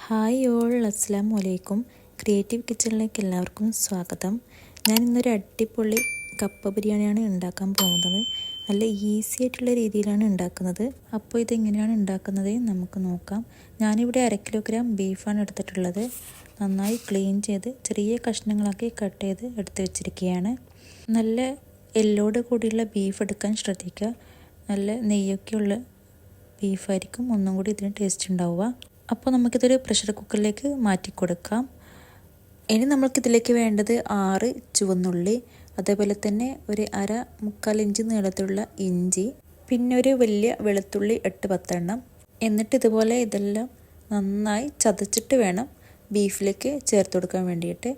Hi all, അസ്സലാമു അലൈക്കും. Creative കിച്ചണിലേക്ക് എല്ലാവർക്കും സ്വാഗതം. ഞാൻ ഇന്നൊരു അടിപൊളി കപ്പ ബിരിയാണിയാണ് ഉണ്ടാക്കാൻ പോകുന്നത്. നല്ല ഈസി ആയിട്ടുള്ള രീതിയിലാണ് ഉണ്ടാക്കുന്നത്. അപ്പോൾ ഇതെങ്ങനെയാണ് ഉണ്ടാക്കുന്നത് നമുക്ക് നോക്കാം. ഞാനിവിടെ 1/2 കിലോഗ്രാം ബീഫാണ് എടുത്തിട്ടുള്ളത്. നന്നായി ക്ലീൻ ചെയ്ത് ചെറിയ കഷ്ണങ്ങളാക്കി കട്ട് ചെയ്ത് എടുത്ത് വെച്ചിരിക്കുകയാണ്. നല്ല എല്ലോട് കൂടിയുള്ള ബീഫ് എടുക്കാൻ ശ്രദ്ധിക്കുക. നല്ല നെയ്യൊക്കെയുള്ള ബീഫായിരിക്കും ഒന്നും കൂടി ഇതിന് ടേസ്റ്റ് ഉണ്ടാവുക. അപ്പോൾ നമുക്കിതൊരു പ്രഷർ കുക്കറിലേക്ക് മാറ്റി കൊടുക്കാം. ഇനി നമ്മൾക്കിതിലേക്ക് വേണ്ടത് 6 ചുവന്നുള്ളി, അതേപോലെ തന്നെ ഒരു 1/4 ഇഞ്ച് നീളത്തിലുള്ള ഇഞ്ചി, പിന്നെ ഒരു വലിയ വെളുത്തുള്ളി 8-10 എണ്ണം. എന്നിട്ട് ഇതുപോലെ ഇതെല്ലാം നന്നായി ചതച്ചിട്ട് വേണം ബീഫിലേക്ക് ചേർത്ത് കൊടുക്കാൻ വേണ്ടിയിട്ട്.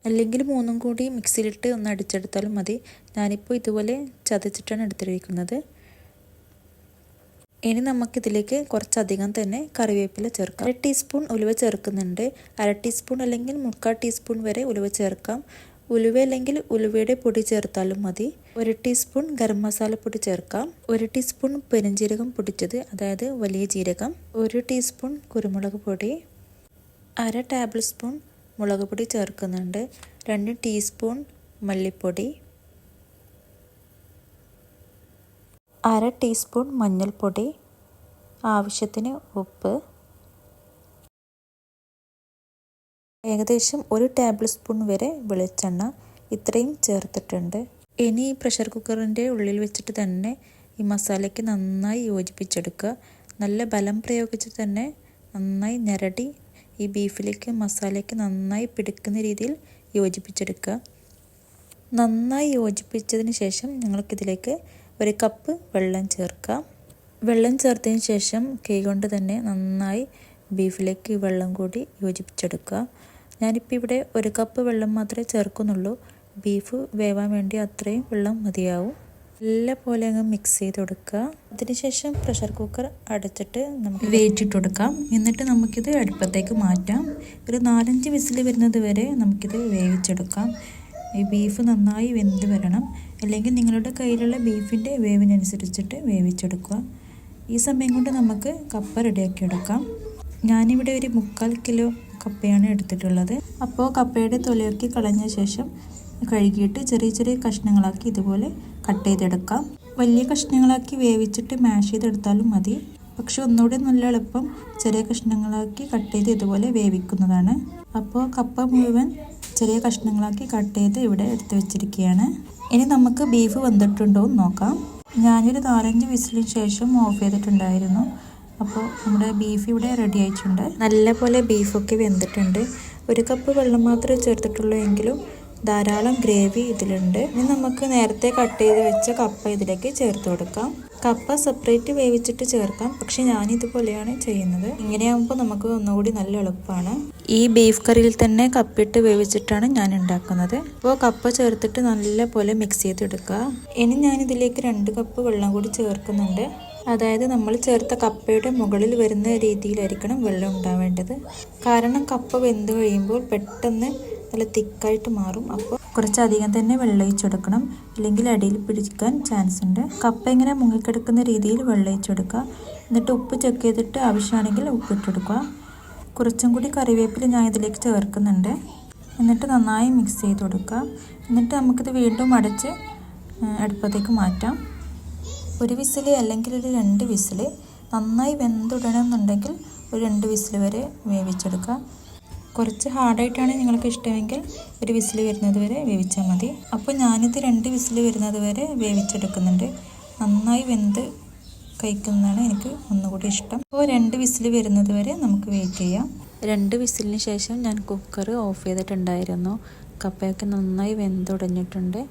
അല്ലെങ്കിൽ 3 കൂടി മിക്സിയിലിട്ട് ഒന്ന് അടിച്ചെടുത്താലും മതി. ഞാനിപ്പോൾ ഇതുപോലെ ചതച്ചിട്ടാണ് എടുത്തിരിക്കുന്നത്. ഇനി നമുക്കിതിലേക്ക് കുറച്ചധികം തന്നെ കറിവേപ്പില ചേർക്കാം. 1 ടീസ്പൂൺ ഉലുവ ചേർക്കുന്നുണ്ട്. 1/2 ടീസ്പൂൺ അല്ലെങ്കിൽ 3/4 ടീസ്പൂൺ വരെ ഉലുവ ചേർക്കാം. ഉലുവ അല്ലെങ്കിൽ ഉലുവയുടെ പൊടി ചേർത്താലും മതി. 1 ടീസ്പൂൺ ഗരം മസാല പൊടി ചേർക്കാം. 1 ടീസ്പൂൺ പെരുംജീരകം പൊടിച്ചത്, അതായത് വലിയ ജീരകം. 1 ടീസ്പൂൺ കുരുമുളക് പൊടി. 1/2 ടേബിൾ സ്പൂൺ മുളക് പൊടി ചേർക്കുന്നുണ്ട്. 2 ടീസ്പൂൺ മല്ലിപ്പൊടി. 1/2 ടീസ്പൂൺ മഞ്ഞൾപ്പൊടി. ആവശ്യത്തിന് ഉപ്പ്. ഏകദേശം 1 ടേബിൾ സ്പൂൺ വരെ വെളിച്ചെണ്ണ. ഇത്രയും ചേർത്തിട്ടുണ്ട്. ഇനി ഈ പ്രഷർ കുക്കറിൻ്റെ ഉള്ളിൽ വെച്ചിട്ട് തന്നെ ഈ മസാലയ്ക്ക് നന്നായി യോജിപ്പിച്ചെടുക്കുക. നല്ല ബലം പ്രയോഗിച്ച് തന്നെ നന്നായി ഞെരടി ഈ ബീഫിലേക്ക് മസാലയ്ക്ക് നന്നായി പിടിക്കുന്ന രീതിയിൽ യോജിപ്പിച്ചെടുക്കുക. നന്നായി യോജിപ്പിച്ചതിന് ശേഷം ഞങ്ങൾക്കിതിലേക്ക് 1 കപ്പ് വെള്ളം ചേർക്കാം. വെള്ളം ചേർത്തതിന് ശേഷം കൈകൊണ്ട് തന്നെ നന്നായി ബീഫിലേക്ക് വെള്ളം കൂടി യോജിപ്പിച്ചെടുക്കുക. ഞാനിപ്പോൾ ഇവിടെ 1 കപ്പ് വെള്ളം മാത്രമേ ചേർക്കുന്നുള്ളൂ. ബീഫ് വേവാൻ വേണ്ടി അത്രയും വെള്ളം മതിയാവും. നല്ല പോലെ അങ്ങ് മിക്സ് ചെയ്ത് കൊടുക്കുക. അതിനുശേഷം പ്രഷർ കുക്കർ അടച്ചിട്ട് നമുക്ക് വേവിച്ചിട്ട് കൊടുക്കാം. എന്നിട്ട് നമുക്കിത് അടുപ്പത്തേക്ക് മാറ്റാം. ഒരു 4-5 വിസിൽ വരുന്നത് വരെ നമുക്കിത് വേവിച്ചെടുക്കാം. ഈ ബീഫ് നന്നായി വെന്ത് വരണം. അല്ലെങ്കിൽ നിങ്ങളുടെ കയ്യിലുള്ള ബീഫിൻ്റെ വേവിനനുസരിച്ചിട്ട് വേവിച്ചെടുക്കുക. ഈ സമയം കൊണ്ട് നമുക്ക് കപ്പ റെഡിയാക്കി എടുക്കാം. ഞാനിവിടെ ഒരു 3/4 കിലോ കപ്പയാണ് എടുത്തിട്ടുള്ളത്. അപ്പോൾ കപ്പയുടെ തൊലിയൊക്കെ കളഞ്ഞ ശേഷം കഴുകിയിട്ട് ചെറിയ ചെറിയ കഷ്ണങ്ങളാക്കി ഇതുപോലെ കട്ട് ചെയ്തെടുക്കാം. വലിയ കഷ്ണങ്ങളാക്കി വേവിച്ചിട്ട് മാഷ് ചെയ്തെടുത്താലും മതി. പക്ഷെ ഒന്നുകൂടി നല്ല എളുപ്പം ചെറിയ കഷ്ണങ്ങളാക്കി കട്ട് ചെയ്ത് ഇതുപോലെ വേവിക്കുന്നതാണ്. അപ്പോൾ കപ്പ മുഴുവൻ ചെറിയ കഷ്ണങ്ങളാക്കി കട്ട് ചെയ്ത് ഇവിടെ എടുത്ത് വെച്ചിരിക്കുകയാണ്. ഇനി നമുക്ക് ബീഫ് വെന്തിട്ടുണ്ടോ എന്ന് നോക്കാം. ഞാനൊരു 4-5 വിസിലിന് ശേഷം ഓഫ് ചെയ്തിട്ടുണ്ടായിരുന്നു. അപ്പോൾ നമ്മുടെ ബീഫ് ഇവിടെ റെഡി ആയിട്ടുണ്ട്. നല്ല പോലെ ബീഫൊക്കെ വെന്തിട്ടുണ്ട്. 1 കപ്പ് വെള്ളം മാത്രമേ ചേർത്തിട്ടുള്ളൂ എങ്കിലും ധാരാളം ഗ്രേവി ഇതിലുണ്ട്. ഇനി നമുക്ക് നേരത്തെ കട്ട് ചെയ്ത് വെച്ച കപ്പ ഇതിലേക്ക് ചേർത്ത് കൊടുക്കാം. കപ്പ സെപ്പറേറ്റ് വേവിച്ചിട്ട് ചേർക്കാം, പക്ഷെ ഞാനിതുപോലെയാണ് ചെയ്യുന്നത്. ഇങ്ങനെയാകുമ്പോൾ നമുക്ക് ഒന്നുകൂടി നല്ല എളുപ്പമാണ്. ഈ ബീഫ് കറിയിൽ തന്നെ കപ്പിട്ട് വേവിച്ചിട്ടാണ് ഞാൻ ഉണ്ടാക്കുന്നത്. അപ്പോൾ കപ്പ ചേർത്തിട്ട് നല്ല പോലെ മിക്സ് ചെയ്തെടുക്കുക. ഇനി ഞാനിതിലേക്ക് 2 കപ്പ് വെള്ളം കൂടി ചേർക്കുന്നുണ്ട്. അതായത് നമ്മൾ ചേർത്ത കപ്പയുടെ മുകളിൽ വരുന്ന രീതിയിലായിരിക്കണം വെള്ളം ഉണ്ടാവേണ്ടത്. കാരണം കപ്പ വെന്ത് കഴിയുമ്പോൾ പെട്ടെന്ന് നല്ല തിക്കായിട്ട് മാറും. അപ്പോൾ കുറച്ചധികം തന്നെ വെള്ളം ഒഴിച്ചെടുക്കണം, ഇല്ലെങ്കിൽ അടിയിൽ പിടിക്കാൻ ചാൻസ് ഉണ്ട്. കപ്പ ഇങ്ങനെ മുങ്ങിക്കിടക്കുന്ന രീതിയിൽ വെള്ളം ഒഴിച്ചെടുക്കുക. എന്നിട്ട് ഉപ്പ് ചെക്ക് ചെയ്തിട്ട് ആവശ്യമാണെങ്കിൽ ഉപ്പിട്ടെടുക്കുക. കുറച്ചും കൂടി കറിവേപ്പില ഞാൻ ഇതിലേക്ക് ചേർക്കുന്നുണ്ട്. എന്നിട്ട് നന്നായി മിക്സ് ചെയ്ത് കൊടുക്കുക. എന്നിട്ട് നമുക്കിത് വീണ്ടും അടച്ച് അടുപ്പത്തേക്ക് മാറ്റാം. 1 വിസിൽ അല്ലെങ്കിൽ ഒരു 2 വിസിൽ. നന്നായി വെന്തുടണമെന്നുണ്ടെങ്കിൽ ഒരു 2 വിസിൽ വരെ വേവിച്ചെടുക്കുക. കുറച്ച് ഹാർഡായിട്ടാണ് നിങ്ങൾക്ക് ഇഷ്ടമെങ്കിൽ 1 വിസിൽ വരുന്നത് വരെ വേവിച്ചാൽ മതി. അപ്പോൾ ഞാനിത് 2 വിസിൽ വരുന്നത് വരെ വേവിച്ചെടുക്കുന്നുണ്ട്. നന്നായി വെന്ത് കഴിക്കുന്നതാണ് എനിക്ക് ഒന്നുകൂടി ഇഷ്ടം. അപ്പോൾ 2 വിസിൽ വരുന്നത് വരെ നമുക്ക് വെയിറ്റ് ചെയ്യാം. 2 വിസിലിന് ശേഷം ഞാൻ കുക്കർ ഓഫ് ചെയ്തിട്ടുണ്ടായിരുന്നു. കപ്പയൊക്കെ നന്നായി വെന്തുടഞ്ഞിട്ടുണ്ട്.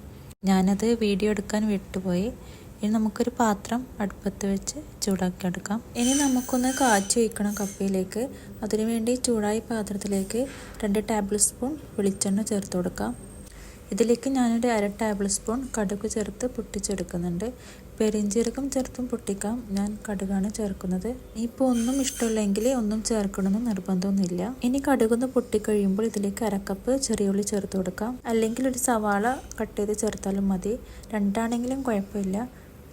ഞാനത് വീഡിയോ എടുക്കാൻ വിട്ടുപോയി. ഇനി നമുക്കൊരു പാത്രം അടുപ്പത്ത് വെച്ച് ചൂടാക്കി എടുക്കാം. ഇനി നമുക്കൊന്ന് കാച്ചി വയ്ക്കണം കപ്പയിലേക്ക്. അതിനുവേണ്ടി ചൂടായ പാത്രത്തിലേക്ക് 2 ടേബിൾ സ്പൂൺ വെളിച്ചെണ്ണ ചേർത്ത് കൊടുക്കാം. ഇതിലേക്ക് ഞാനൊരു 1/2 ടേബിൾ സ്പൂൺ കടുക് ചേർത്ത് പൊട്ടിച്ചെടുക്കുന്നുണ്ട്. പെരുംജീരകം ചേർത്തും പൊട്ടിക്കാം. ഞാൻ കടുകാണ് ചേർക്കുന്നത്. ഇപ്പോൾ ഒന്നും ഇഷ്ടമില്ലെങ്കിൽ ഒന്നും ചേർക്കണമെന്ന് നിർബന്ധമൊന്നുമില്ല. ഇനി കടുകൊന്ന് പൊട്ടിക്കഴിയുമ്പോൾ ഇതിലേക്ക് 1/2 കപ്പ് ചെറിയ ഉള്ളി ചേർത്ത് കൊടുക്കാം. അല്ലെങ്കിൽ ഒരു സവാള കട്ട് ചെയ്ത് ചേർത്താലും മതി. 2 ആണെങ്കിലും കുഴപ്പമില്ല.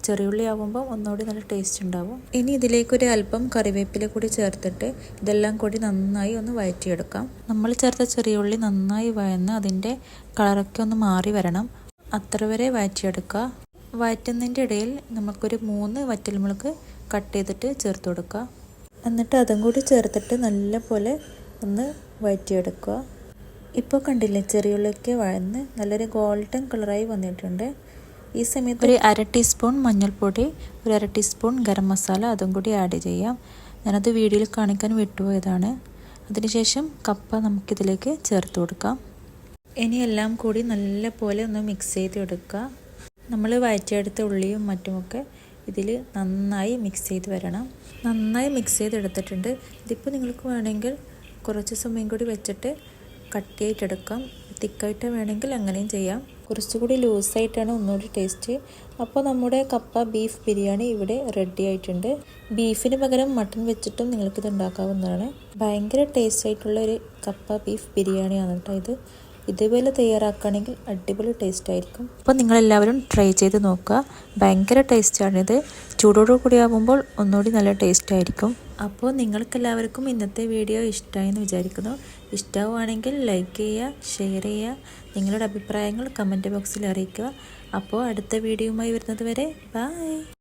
ചെറിയുള്ളി ആകുമ്പോൾ ഒന്നുകൂടി നല്ല ടേസ്റ്റ് ഉണ്ടാവും. ഇനി ഇതിലേക്കൊരു അല്പം കറിവേപ്പില കൂടി ചേർത്തിട്ട് ഇതെല്ലാം കൂടി നന്നായി ഒന്ന് വഴറ്റിയെടുക്കാം. നമ്മൾ ചേർത്ത ചെറിയുള്ളി നന്നായി വഴന്ന് അതിൻ്റെ കളറൊക്കെ ഒന്ന് മാറി വരണം. അത്ര വരെ വഴറ്റിയെടുക്കുക. വഴറ്റുന്നതിൻ്റെ ഇടയിൽ നമുക്കൊരു 3 വറ്റൽമുളക് കട്ട് ചെയ്തിട്ട് ചേർത്ത് കൊടുക്കുക. എന്നിട്ട് അതും കൂടി ചേർത്തിട്ട് നല്ലപോലെ ഒന്ന് വഴറ്റിയെടുക്കുക. ഇപ്പോൾ കണ്ടില്ലേ, ചെറിയുള്ളിയൊക്കെ വഴന്ന് നല്ലൊരു ഗോൾഡൻ കളറായി വന്നിട്ടുണ്ട്. ഈ സമയത്ത് ഒരു 1/2 ടീസ്പൂൺ മഞ്ഞൾപ്പൊടി, ഒരു 1/2 ടീസ്പൂൺ ഗരം മസാല അതും കൂടി ആഡ് ചെയ്യാം. ഞാനത് വീഡിയോയിൽ കാണിക്കാൻ വിട്ടുപോയതാണ്. അതിനുശേഷം കപ്പ നമുക്കിതിലേക്ക് ചേർത്ത് കൊടുക്കാം. ഇനി എല്ലാം കൂടി നല്ല പോലെ ഒന്ന് മിക്സ് ചെയ്തെടുക്കുക. നമ്മൾ വഴറ്റിയെടുത്ത ഉള്ളിയും മറ്റുമൊക്കെ ഇതിൽ നന്നായി മിക്സ് ചെയ്ത് വരണം. നന്നായി മിക്സ് ചെയ്തെടുത്തിട്ടുണ്ട്. ഇതിപ്പോൾ നിങ്ങൾക്ക് വേണമെങ്കിൽ കുറച്ച് സമയം കൂടി വെച്ചിട്ട് കട്ടിയായിട്ടെടുക്കാം. തിക്കായിട്ട് വേണമെങ്കിൽ അങ്ങനെയും ചെയ്യാം. കുറച്ചുകൂടി ലൂസായിട്ടാണ് ഒന്നുകൂടി ടേസ്റ്റ്. അപ്പോൾ നമ്മുടെ കപ്പ ബീഫ് ബിരിയാണി ഇവിടെ റെഡി ആയിട്ടുണ്ട്. ബീഫിന് പകരം മട്ടൺ വെച്ചിട്ടും നിങ്ങൾക്കിത് ഉണ്ടാക്കാവുന്നതാണ്. ഭയങ്കര ടേസ്റ്റ് ആയിട്ടുള്ളൊരു കപ്പ ബീഫ് ബിരിയാണിയാണ് കേട്ടോ ഇത്. ഇതുപോലെ തയ്യാറാക്കുകയാണെങ്കിൽ അടിപൊളി ടേസ്റ്റ് ആയിരിക്കും. അപ്പോൾ നിങ്ങളെല്ലാവരും ട്രൈ ചെയ്ത് നോക്കുക. ഭയങ്കര ടേസ്റ്റാണിത്. ചൂടോടുകൂടി ആകുമ്പോൾ ഒന്നുകൂടി നല്ല ടേസ്റ്റ് ആയിരിക്കും. അപ്പോൾ നിങ്ങൾക്കെല്ലാവർക്കും ഇന്നത്തെ വീഡിയോ ഇഷ്ടമായെന്ന് വിചാരിക്കുന്നു. ഇഷ്ടമാവുകയാണെങ്കിൽ ലൈക്ക് ചെയ്യുക, ഷെയർ ചെയ്യുക, നിങ്ങളുടെ അഭിപ്രായങ്ങൾ കമൻറ്റ് ബോക്സിൽ അറിയിക്കുക. അപ്പോൾ അടുത്ത വീഡിയോയുമായി വരുന്നത് വരെ ബൈ.